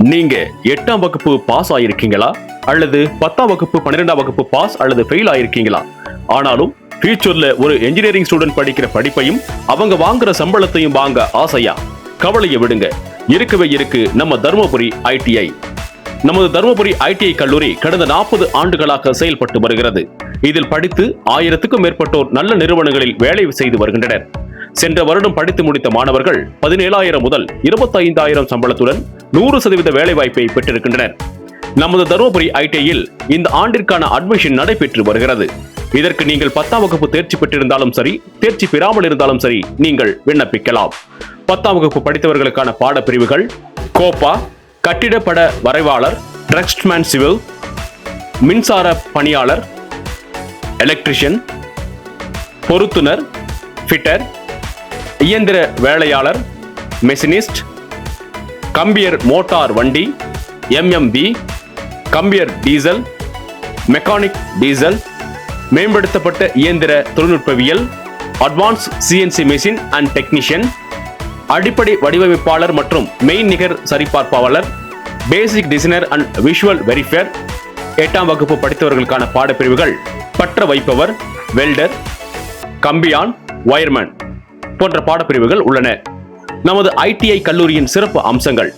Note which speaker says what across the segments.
Speaker 1: நீங்க 8ஆம் வகுப்பு பாஸ் ஆயிருக்கீங்களா அல்லது 10ஆம் வகுப்பு 12ஆம் வகுப்பு பாஸ் அல்லது ஃபெயில் ஆயிருக்கீங்களா? ஆனாலும் ஃபியூச்சர்ல ஒரு இன்ஜினியரிங் ஸ்டூடெண்ட் படிக்கிற படிப்பையும் அவங்க வாங்குற சம்பளத்தையும் வாங்க ஆசையா? கவலையை விடுங்க, இருக்கவே இருக்கு நம்ம தர்மபுரி ITI. நமது தர்மபுரி ITI கல்லூரி கடந்த 40 ஆண்டுகளாக செயல்பட்டு வருகிறது. இதில் படித்து 1000க்கும் மேற்பட்டோர் நல்ல நிறுவனங்களில் வேலை செய்து வருகின்றனர். சென்ற வருடம் படித்து முடித்த மாணவர்கள் 17,000 முதல் 25,000 சம்பளத்துடன் 100% வேலை வாய்ப்பை பெற்றிருக்கின்றனர். நமது தர்மபுரி ITIயில் இந்த ஆண்டிற்கான அட்மிஷன் நடைபெற்று வருகிறது. இதற்கு நீங்கள் 10ஆம் வகுப்பு தேர்ச்சி பெற்றிருந்தாலும் சரி, தேர்ச்சி பெறாமல் இருந்தாலும் சரி, நீங்கள் விண்ணப்பிக்கலாம். 10ஆம் வகுப்பு படித்தவர்களுக்கான பாடப்பிரிவுகள் கோப்பா, கட்டிடப்பட வரைவாளர், டிரக்ஸ்மேன் சிவில், மின்சார பணியாளர், எலக்ட்ரிஷியன், பொருத்துனர், ஃபிட்டர், இயந்திர வேலையாளர், மெஷினிஸ்ட், கம்பியர் மோட்டார் வண்டி, MMB, கம்பியர் டீசல், மெக்கானிக் டீசல், மேம்படுத்தப்பட்ட இயந்திர தொழில்நுட்பவியல், advance CNC machine and technician, அடிப்படை வடிவமைப்பாளர் மற்றும் மெய்நிகர் சரிபார்ப்பாளர், basic designer and visual verifier. 8ஆம் வகுப்பு படித்தவர்களுக்கான பாடப்பிரிவுகள் பற்ற வைப்பவர், வெல்டர், கம்பியான், வயர்மேன் போன்ற பாடப்பிரிவுகள் உள்ளன. நமது ITI கல்லூரியின் சிறப்பு அம்சங்கள்: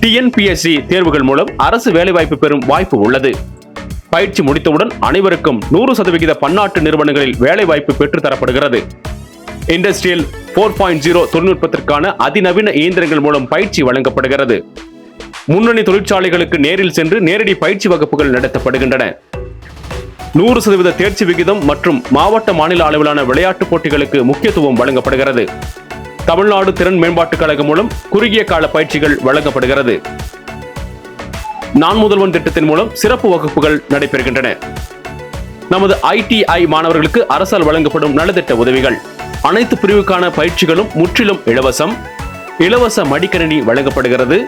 Speaker 1: TNPSC தேர்வுகள் மூலம் அரசு வேலைவாய்ப்பு பெறும் வாய்ப்பு உள்ளது. பயிற்சி முடித்தவுடன் அனைவருக்கும் 100% பன்னாட்டு நிறுவனங்களில் வேலைவாய்ப்பு பெற்று தரப்படுகிறது. இண்டஸ்ட்ரியல் 4.0 தொழில்நுட்பத்திற்கான அதிநவீன இயந்திரங்கள் மூலம் பயிற்சி வழங்கப்படுகிறது. முன்னணி தொழிற்சாலைகளுக்கு நேரில் சென்று நேரடி பயிற்சி வகுப்புகள் நடத்தப்படுகின்றன. 100% தேர்ச்சி விகிதம் மற்றும் மாவட்ட மாநில அளவிலான விளையாட்டுப் போட்டிகளுக்கு முக்கியத்துவம் வழங்கப்படுகிறது. தமிழ்நாடு திறன் மேம்பாட்டுக் கழகம் மூலம் குறுகிய கால பயிற்சிகள் வழங்கப்படுகிறது. நான் முதல்வன் திட்டத்தின் மூலம் சிறப்பு வகுப்புகள் நடைபெறுகின்றன. நமது ITI மாணவர்களுக்கு அரசால் வழங்கப்படும் நலத்திட்ட உதவிகள்: அனைத்து பிரிவுக்கான பயிற்சிகளும் முற்றிலும் இலவசம். இலவச மடிக்கணினி வழங்கப்படுகிறது.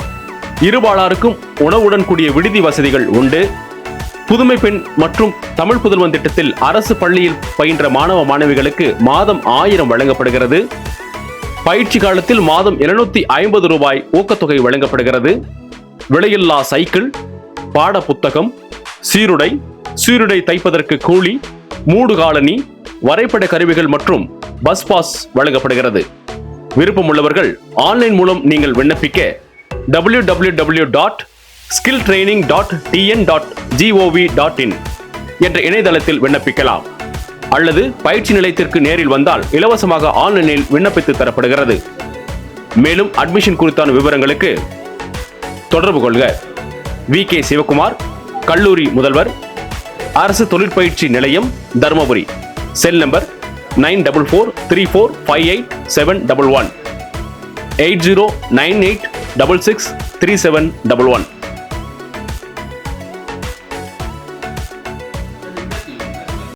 Speaker 1: இருபாலாருக்கும் உணவுடன் கூடிய விடுதி வசதிகள் உண்டு. புதுமை பெண் மற்றும் தமிழ் புதல்வன் திட்டத்தில் அரசு பள்ளியில் பயின்ற மாணவ மாணவிகளுக்கு மாதம் 1000 வழங்கப்படுகிறது. பயிற்சி காலத்தில் மாதம் 750 ரூபாய் ஊக்கத்தொகை வழங்கப்படுகிறது. விலையில்லா சைக்கிள், பாட புத்தகம், சீருடை தைப்பதற்கு கூலி, மூடு காலனி, வரைபட கருவிகள் மற்றும் பஸ் பாஸ் வழங்கப்படுகிறது. விருப்பமுள்ளவர்கள் ஆன்லைன் மூலம் நீங்கள் விண்ணப்பிக்க www.skilltraining.tn.gov.in என்ற இணையதளத்தில் விண்ணப்பிக்கலாம். அல்லது பயிற்சி நிலையத்திற்கு நேரில் வந்தால் இலவசமாக ஆன்லைனில் விண்ணப்பித்து தரப்படுகிறது. மேலும் அட்மிஷன் குறித்தான விவரங்களுக்கு தொடர்பு கொள்க. VK சிவகுமார், கல்லூரி முதல்வர், அரசு தொழிற்பயிற்சி நிலையம், தர்மபுரி. Cell number 9443458711 8098663711.